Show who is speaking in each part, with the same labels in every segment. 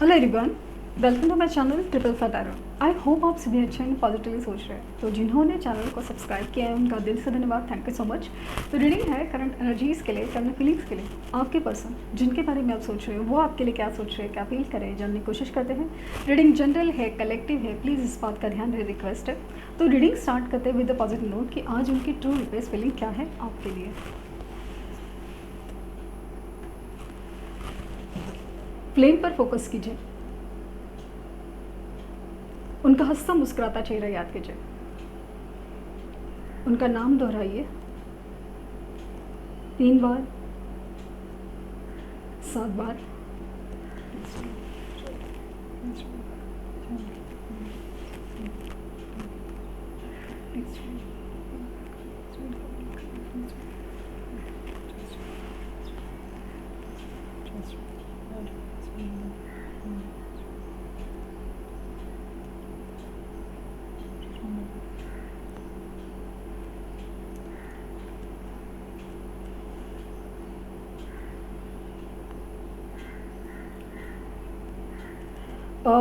Speaker 1: Hello everyone, welcome to my channel triple फटारो। I hope आप सभी अच्छे हैं, पॉजिटिवली सोच रहे हैं। तो जिन्होंने चैनल को सब्सक्राइब किया है उनका दिल से धन्यवाद, थैंक यू सो मच। तो रीडिंग है करंट एनर्जीज़ के लिए, करंट फीलिंग्स के लिए। आपके पर्सन जिनके बारे में आप सोच रहे हो वो आपके लिए क्या सोच रहे हैं, क्या फील कर रहे हैं, जानने की कोशिश करते हैं। रीडिंग जनरल है, कलेक्टिव है, प्लीज़ इस बात का ध्यान रहे, रिक्वेस्ट है। तो रीडिंग स्टार्ट करते विद द पॉजिटिव नोट कि आज उनकी ट्रू रिक्वेस्ट फीलिंग क्या है आपके लिए। फ्लेम पर फोकस कीजिए, उनका हंसता मुस्कुराता चेहरा याद कीजिए, उनका नाम दोहराइए 3 बार, 7 बार।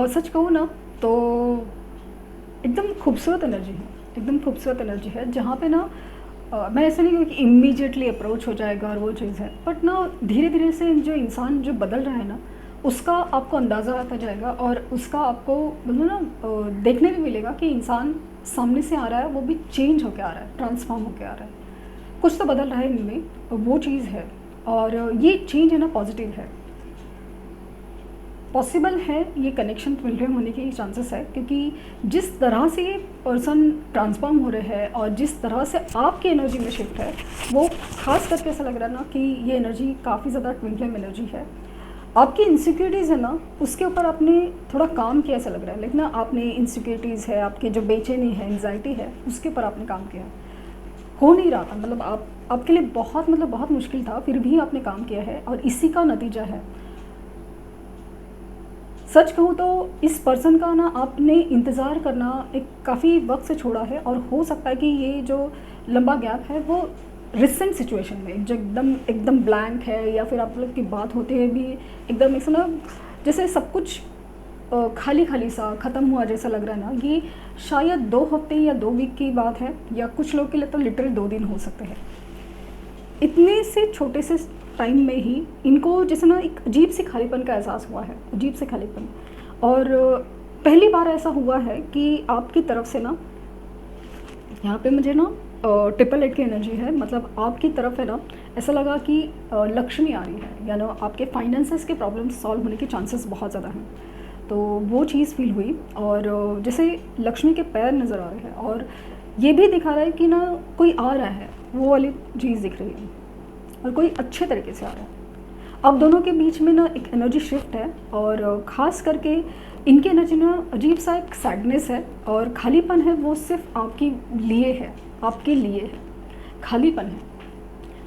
Speaker 1: सच कहूँ ना तो एकदम खूबसूरत एनर्जी है, एकदम खूबसूरत एनर्जी है, जहाँ पे ना मैं ऐसे नहीं कहूँ कि इमीडिएटली अप्रोच हो जाएगा और वो चीज़ है, बट ना धीरे धीरे से जो इंसान जो बदल रहा है ना उसका आपको अंदाज़ा आता जाएगा और उसका आपको मतलब ना देखने भी मिलेगा कि इंसान सामने से आ रहा है, वो भी चेंज होकर आ रहा है, ट्रांसफॉर्म होकर आ रहा है, कुछ तो बदल रहा है इनमें, वो चीज़ है। और ये चेंज है ना पॉजिटिव है, पॉसिबल है, ये कनेक्शन ट्विन फ्लेम होने के चांसेस है, क्योंकि जिस तरह से ये पर्सन ट्रांसफॉर्म हो रहे हैं और जिस तरह से आपकी एनर्जी में शिफ्ट है, वो खास करके ऐसा लग रहा है ना कि ये एनर्जी काफ़ी ज़्यादा ट्विन फ्लेम एनर्जी है। आपकी इनसिक्योरिटीज़ है ना उसके ऊपर आपने थोड़ा काम किया ऐसा लग रहा है, लेकिन ना आपने इनसिक्योरिटीज़ है, आपके जो बेचैनी है, एंग्जाइटी है, उसके ऊपर आपने काम किया, हो नहीं रहा था, मतलब आपके लिए बहुत मुश्किल था, फिर भी आपने काम किया है और इसी का नतीजा है। सच कहूँ तो इस पर्सन का ना आपने इंतज़ार करना एक काफ़ी वक्त से छोड़ा है और हो सकता है कि ये जो लंबा गैप है वो रिसेंट सिचुएशन में जो एकदम ब्लैंक है, या फिर आप लोग की बात होते हुए भी एकदम ऐसा ना जैसे सब कुछ खाली खाली सा ख़त्म हुआ जैसा लग रहा है ना, ये शायद 2 हफ्ते या 2 वीक की बात है, या कुछ लोग के लिए तो लिटरली 2 दिन हो सकते हैं। इतने से छोटे से टाइम में ही इनको जैसे ना एक अजीब से खालीपन का एहसास हुआ है, अजीब से खालीपन। और पहली बार ऐसा हुआ है कि आपकी तरफ से ना यहाँ पे मुझे ना ट्रिपल 8 की एनर्जी है, मतलब आपकी तरफ है ना ऐसा लगा कि लक्ष्मी आ रही है, या ना आपके फाइनेंसेस के प्रॉब्लम्स सॉल्व होने के चांसेस बहुत ज़्यादा हैं, तो वो चीज़ फील हुई। और जैसे लक्ष्मी के पैर नज़र आ रहे हैं और ये भी दिखा रहा है कि ना कोई आ रहा है, वो वाली चीज़ दिख रही है और कोई अच्छे तरीके से आ रहा है। अब दोनों के बीच में ना एक एनर्जी शिफ्ट है और ख़ास करके इनकी एनर्जी ना अजीब सा एक सैडनेस है और खालीपन है, वो सिर्फ आपके लिए है, आपके लिए है, खालीपन है।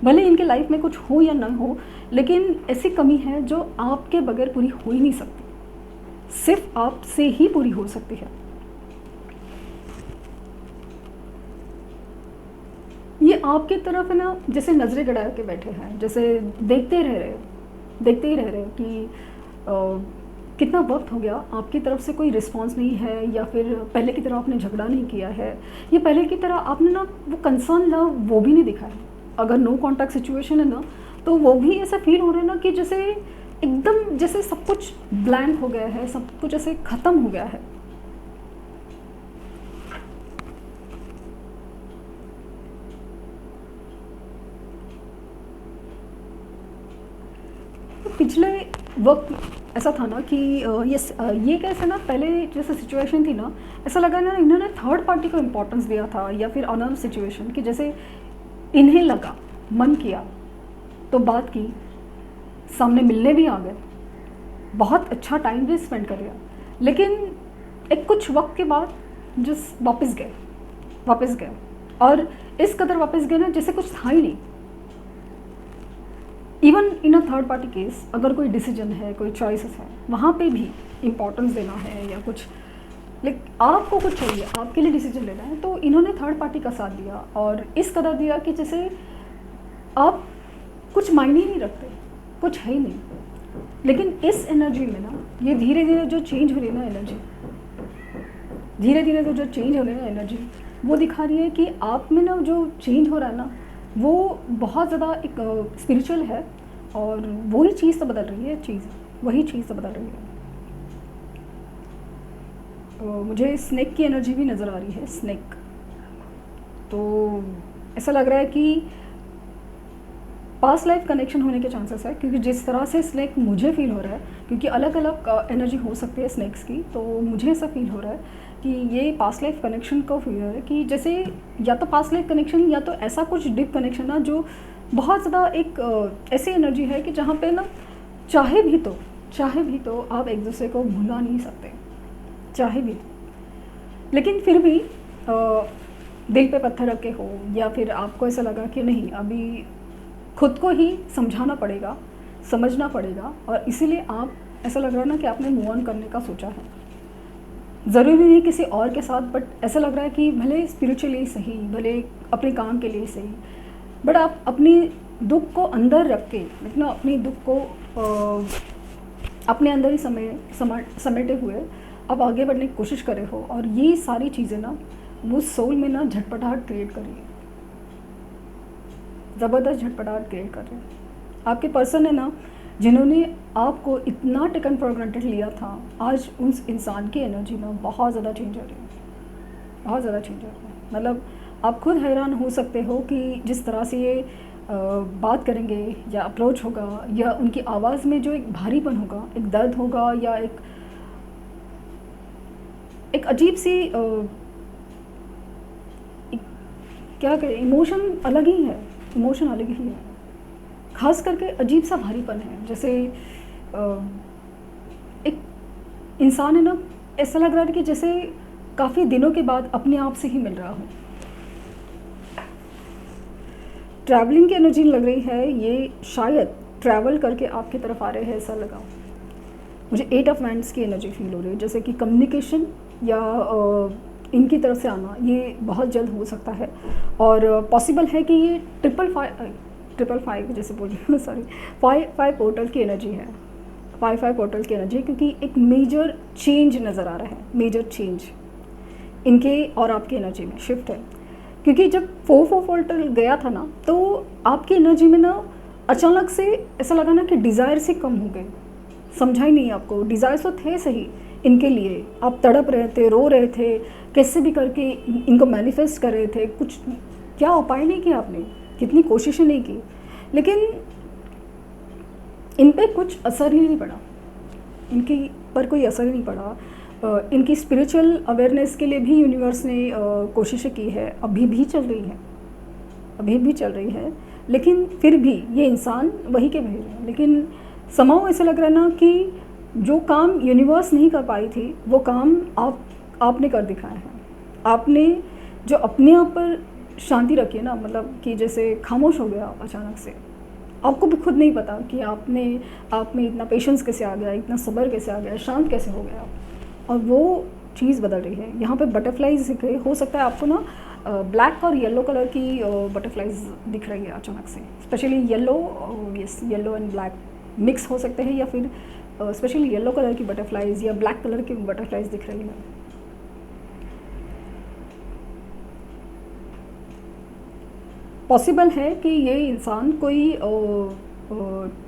Speaker 1: भले इनके लाइफ में कुछ हो या ना हो, लेकिन ऐसी कमी है जो आपके बगैर पूरी हो ही नहीं सकती, सिर्फ आपसे ही पूरी हो सकती है। ये आपकी तरफ है ना जैसे नज़रें गड़ा के बैठे हैं, जैसे देखते ही रह रहे कि कितना वक्त हो गया, आपकी तरफ से कोई रिस्पांस नहीं है, या फिर पहले की तरह आपने झगड़ा नहीं किया है, या पहले की तरह आपने ना वो कंसर्न लव वो भी नहीं दिखा है। अगर नो कॉन्टैक्ट सिचुएशन है ना तो वो भी ऐसा फील हो रहा है ना कि जैसे एकदम जैसे सब कुछ ब्लैंक हो गया है, सब कुछ ऐसे ख़त्म हो गया है। पिछले वक्त ऐसा था ना कि ये कैसे ना पहले जैसे सिचुएशन थी ना, ऐसा लगा ना इन्होंने थर्ड पार्टी को इम्पोर्टेंस दिया था, या फिर अनदर सिचुएशन कि जैसे इन्हें लगा, मन किया तो बात की, सामने मिलने भी आ गए, बहुत अच्छा टाइम भी स्पेंड कर लिया, लेकिन एक कुछ वक्त के बाद जिस वापस गए और इस कदर वापस गए ना जैसे कुछ था ही नहीं। Even in a third party case अगर कोई डिसीजन है, कोई चॉइसेस है, वहाँ पे भी इम्पोर्टेंस देना है या कुछ, लेकिन आपको कुछ चाहिए, आपके लिए डिसीजन लेना है, तो इन्होंने थर्ड पार्टी का साथ दिया और इस कदर दिया कि जैसे आप कुछ मायने नहीं रखते, कुछ है ही नहीं। लेकिन इस एनर्जी में ना ये धीरे धीरे जो चेंज हो रही है ना एनर्जी, धीरे धीरे तो जो चेंज हो रही है ना एनर्जी, वो दिखा रही है कि आप में ना जो चेंज हो रहा है ना, वो बहुत ज़्यादा एक स्पिरिचुअल है, और वही चीज़ तो बदल रही है, वही चीज़ तो बदल रही है। मुझे स्नेक की एनर्जी भी नज़र आ रही है, स्नेक। तो ऐसा लग रहा है कि पास्ट लाइफ कनेक्शन होने के चांसेस है, क्योंकि जिस तरह से स्नेक मुझे फील हो रहा है, क्योंकि अलग अलग एनर्जी हो सकती है स्नेक्स की, तो मुझे ऐसा फील हो रहा है कि ये पास्ट लाइफ कनेक्शन का फील हो रहा है कि जैसे या तो पास्ट लाइफ कनेक्शन या तो ऐसा कुछ डीप कनेक्शन ना, जो बहुत ज़्यादा एक ऐसी एनर्जी है कि जहाँ पे ना चाहे भी तो आप एक दूसरे को भुला नहीं सकते, चाहे भी तो। लेकिन फिर भी दिल पे पत्थर रखे हो, या फिर आपको ऐसा लगा कि नहीं, अभी खुद को ही समझाना पड़ेगा, समझना पड़ेगा, और इसीलिए आप ऐसा लग रहा है ना कि आपने मूव ऑन करने का सोचा है। ज़रूरी नहीं किसी और के साथ, बट ऐसा लग रहा है कि भले स्पिरिचुअली सही, भले अपने काम के लिए सही, बट आप अपनी दुख को अंदर रख के, लेकिन अपनी दुख को अपने अंदर ही समेटे हुए आप आगे बढ़ने की कोशिश कर रहे हो, और ये सारी चीज़ें ना वो सोल में ना झटपटाहट क्रिएट कर रही है, ज़बरदस्त झटपटाहट क्रिएट कर रहे हैं। आपके पर्सन है ना, जिन्होंने आपको इतना टेकन फॉर ग्रांटेड लिया था, आज उस इंसान की एनर्जी ना बहुत ज़्यादा चेंज हो रही है, बहुत ज़्यादा चेंज हो रही है। मतलब आप खुद हैरान हो सकते हो कि जिस तरह से ये बात करेंगे या अप्रोच होगा, या उनकी आवाज़ में जो एक भारीपन होगा, एक दर्द होगा, या एक अजीब सी क्या करें, इमोशन अलग ही है, इमोशन अलग ही है, खास करके अजीब सा भारीपन है। जैसे एक इंसान है ना, ऐसा लग रहा है कि जैसे काफ़ी दिनों के बाद अपने आप से ही मिल रहा हो। ट्रैवलिंग की एनर्जी लग रही है, ये शायद ट्रैवल करके आपकी तरफ आ रहे हैं, ऐसा लगा मुझे। 8 ऑफ वैंड्स की एनर्जी फील हो रही है, जैसे कि कम्युनिकेशन या इनकी तरफ से आना, ये बहुत जल्द हो सकता है, और पॉसिबल है कि ये 555 जैसे बोल रही हूँ, सॉरी, 5 पोर्टल की एनर्जी है, 5 पोर्टल की एनर्जी, क्योंकि एक मेजर चेंज नज़र आ रहा है, मेजर चेंज इनके और आपकी एनर्जी में शिफ्ट है। क्योंकि जब 4 पोर्टल गया था ना, तो आपकी एनर्जी में ना अचानक से ऐसा लगा ना कि डिज़ायर से कम हो गए, समझा ही नहीं आपको। डिज़ायर्स तो थे सही इनके लिए, आप तड़प रहे थे, रो रहे थे, कैसे भी करके इनको मैनिफेस्ट कर रहे थे, कुछ क्या उपाय नहीं किया आपने, कितनी कोशिशें नहीं की, लेकिन इन पे कुछ असर ही नहीं पड़ा, इनके पर कोई असर ही नहीं पड़ा। इनकी स्पिरिचुअल अवेयरनेस के लिए भी यूनिवर्स ने कोशिशें की है, अभी भी चल रही है, लेकिन फिर भी ये इंसान वही के वही है। लेकिन समाओ ऐसा लग रहा है ना कि जो काम यूनिवर्स नहीं कर पाई थी, वो काम आपने कर दिखाया है। आपने जो अपने आप पर शांति रखी है ना, मतलब कि जैसे खामोश हो गया अचानक से, आपको भी खुद नहीं पता कि आप में इतना पेशेंस कैसे आ गया, इतना सब्र कैसे आ गया, शांत कैसे हो गया, और वो चीज़ बदल रही है। यहाँ पे बटरफ्लाइज दिख रही है, हो सकता है आपको ना ब्लैक और येलो कलर की बटरफ्लाइज दिख रही है अचानक से, specially yellow, yes, yellow and black mix हो सकते हैं, या फिर स्पेशली येलो कलर की बटरफ्लाइज या ब्लैक कलर की बटरफ्लाइज दिख रही है। पॉसिबल है कि ये इंसान कोई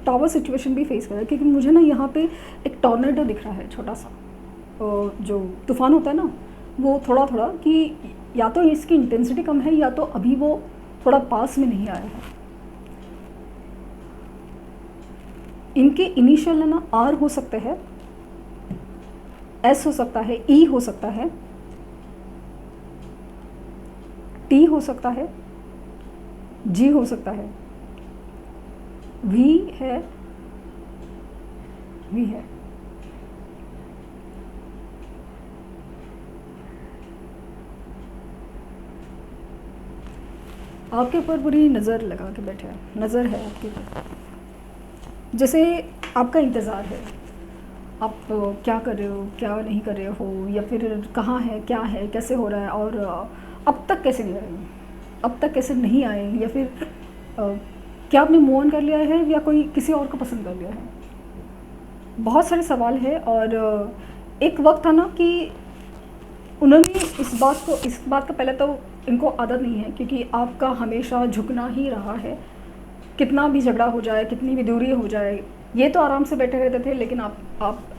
Speaker 1: टावर सिचुएशन भी फेस कर रहा है, क्योंकि मुझे ना यहाँ पे एक टॉर्नेडो दिख रहा है, छोटा सा जो तूफान होता है ना, वो थोड़ा थोड़ा, कि या तो इसकी इंटेंसिटी कम है, या तो अभी वो थोड़ा पास में नहीं आया है। इनके इनिशियल ना आर हो सकते हैं, एस हो सकता है, ई हो सकता है, टी हो सकता है, जी हो सकता है, वी है। आपके ऊपर पूरी नज़र लगा के बैठे हैं, नज़र है आपके ऊपर, जैसे आपका इंतज़ार है, आप क्या कर रहे हो, क्या नहीं कर रहे हो, या फिर कहाँ है, क्या है, कैसे हो रहा है, और अब तक कैसे नहीं आए, अब तक कैसे नहीं आए, या फिर क्या आपने मूव ऑन कर लिया है, या कोई किसी और को पसंद कर लिया है। बहुत सारे सवाल हैं और एक वक्त था ना कि उन्होंने इस बात का पहले तो इनको आदत नहीं है, क्योंकि आपका हमेशा झुकना ही रहा है। कितना भी झगड़ा हो जाए, कितनी भी दूरी हो जाए, ये तो आराम से बैठे रहते थे, लेकिन आप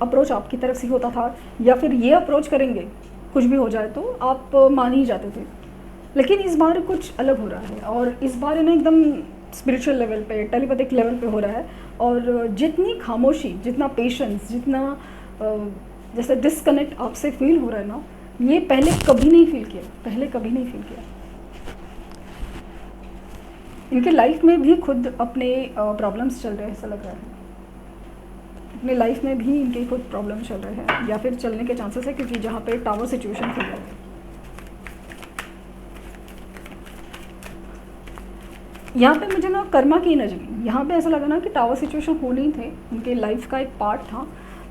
Speaker 1: अप्रोच आपकी तरफ से होता था, या फिर ये अप्रोच करेंगे कुछ भी हो जाए तो आप मान ही जाते थे। लेकिन इस बार कुछ अलग हो रहा है, और इस बार इन्हें एकदम स्पिरिचुअल लेवल पे, टेलीपैथिक लेवल पे हो रहा है। और जितनी खामोशी, जितना पेशेंस, जितना जैसे डिस्कनेक्ट आपसे फील हो रहा है ना, ये पहले कभी नहीं फील किया। इनके लाइफ में भी खुद अपने प्रॉब्लम्स चल रहे हैं, ऐसा लग रहा है। अपने लाइफ में भी इनके खुद प्रॉब्लम चल रहे हैं, या फिर चलने के चांसेस है, क्योंकि जहाँ पे टावर सिचुएशन खुल रहा है। यहाँ पे मुझे ना कर्मा की एनर्जी, यहाँ पे ऐसा लगा ना कि टावर सिचुएशन होने ही थे, उनके लाइफ का एक पार्ट था,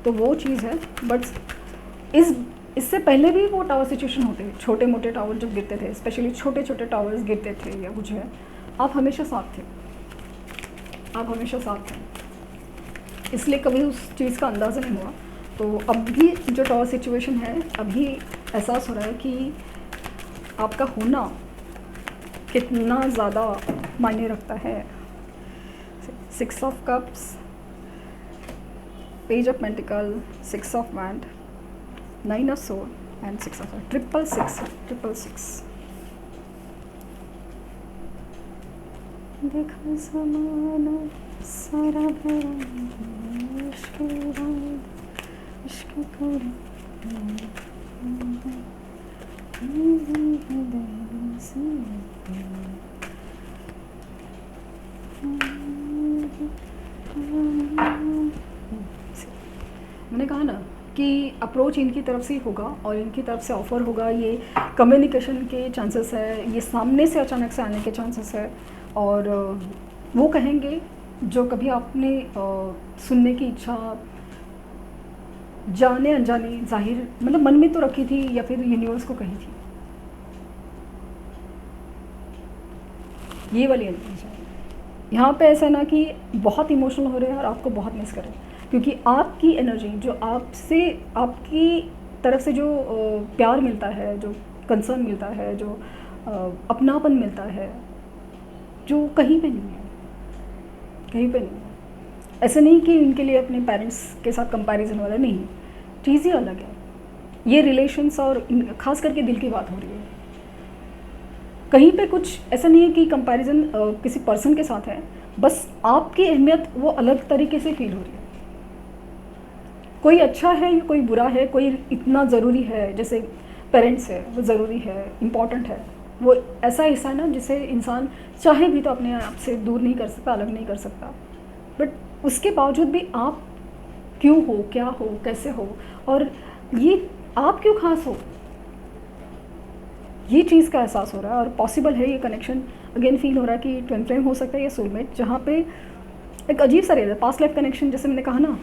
Speaker 1: तो वो चीज़ है। बट इससे पहले भी वो टावर सिचुएशन होते, छोटे मोटे टावर जब गिरते थे, स्पेशली छोटे छोटे टावर्स गिरते थे या कुछ है, आप हमेशा साथ थे, इसलिए कभी उस चीज़ का अंदाज़ा नहीं हुआ। तो अब भी जो टावर सिचुएशन है, अभी एहसास हो रहा है कि आपका होना कितना ज़्यादा मायने रखता है। 6 of cups, page of pentacle, 6 of wand, 9 of sword and 6 of triple six. देखा ज़माना सारा मैंने कहा ना कि अप्रोच इनकी तरफ से ही होगा, और इनकी तरफ से ऑफ़र होगा। ये कम्युनिकेशन के चांसेस है, ये सामने से अचानक से आने के चांसेस है, और वो कहेंगे जो कभी आपने सुनने की इच्छा जाने अनजाने जाहिर, मतलब मन में तो रखी थी, या फिर यूनिवर्स को कही थी। ये वाली एनर्जी है यहाँ पे। ऐसा ना कि बहुत इमोशनल हो रहे हैं और आपको बहुत मिस कर रहे हैं, क्योंकि आपकी एनर्जी जो आपसे, आपकी तरफ से जो प्यार मिलता है, जो कंसर्न मिलता है, जो अपनापन मिलता है, जो कहीं पे नहीं है। ऐसा नहीं कि इनके लिए अपने पेरेंट्स के साथ कंपैरिजन वाला, नहीं, चीज़ ही अलग है। ये रिलेशंस और ख़ास करके दिल की बात हो रही है। कहीं पे कुछ ऐसा नहीं है कि कंपैरिजन किसी पर्सन के साथ है, बस आपकी अहमियत वो अलग तरीके से फील हो रही है। कोई अच्छा है या कोई बुरा है, कोई इतना ज़रूरी है, जैसे पेरेंट्स है वो ज़रूरी है, इम्पॉर्टेंट है, वो ऐसा हिस्सा है ना जिसे इंसान चाहे भी तो अपने आप से दूर नहीं कर सकता, अलग नहीं कर सकता। बट उसके बावजूद भी आप क्यों हो, क्या हो, कैसे हो, और ये आप क्यों खास हो, ये चीज़ का एहसास हो रहा है। और पॉसिबल है ये कनेक्शन, अगेन फील हो रहा है कि ट्विन फ्लेम हो सकता है या सोलमेट, जहाँ पे एक अजीब सा रहता है पास्ट लाइफ कनेक्शन, जैसे मैंने कहा ना,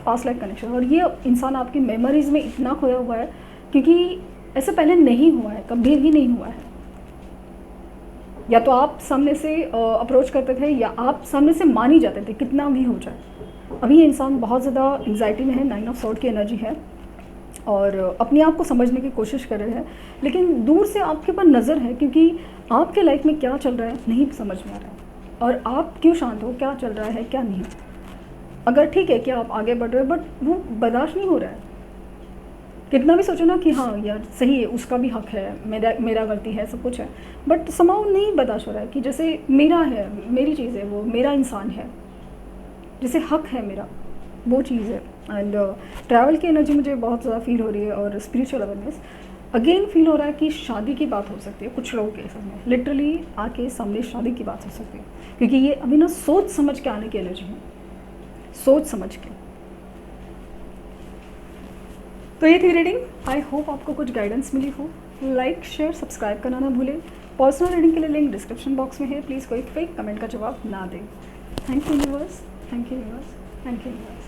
Speaker 1: पास्ट लाइफ कनेक्शन। और ये इंसान आपकी मेमोरीज़ में इतना खोया हुआ है, क्योंकि ऐसे पहले नहीं हुआ है, कभी भी नहीं हुआ है। या तो आप सामने से अप्रोच करते थे, या आप सामने से मान ही जाते थे, कितना भी हो जाए। अभी ये इंसान बहुत ज़्यादा एंग्जाइटी में है, 9 ऑफ सॉर्ड की एनर्जी है, और अपने आप को समझने की कोशिश कर रहे हैं, लेकिन दूर से आपके ऊपर नज़र है, क्योंकि आपके लाइफ में क्या चल रहा है नहीं समझ में आ रहा है, और आप क्यों शांत हो, क्या चल रहा है क्या नहीं। अगर ठीक है कि आप आगे बढ़ रहे हो, बट वो बर्दाश्त नहीं हो रहा है। कितना भी सोचो ना कि हाँ यार सही है, उसका भी हक है, मेरा गलती है, सब कुछ है, बट समाउ नहीं बर्दाश्त हो रहा है कि जैसे मेरा है, मेरी चीज़ है, वो मेरा इंसान है, जैसे हक है मेरा, वो चीज़ है। एंड ट्रैवल की एनर्जी मुझे बहुत ज़्यादा फील हो रही है, और स्पिरिचुअल अवेयरनेस अगेन फील हो रहा है कि शादी की बात हो सकती है कुछ लोगों के सामने, लिटरली आके सामने शादी की बात हो सकती है, क्योंकि ये अभी ना सोच समझ के आने की एनर्जी है, सोच समझ के। तो ये थी रीडिंग, आई होप आपको कुछ गाइडेंस मिली हो। लाइक शेयर सब्सक्राइब करना ना भूलें। पर्सनल रीडिंग के लिए लिंक डिस्क्रिप्शन बॉक्स में है, प्लीज़ कोई फेक कमेंट का जवाब ना दें। Thank you universe, thank you universe, thank you universe.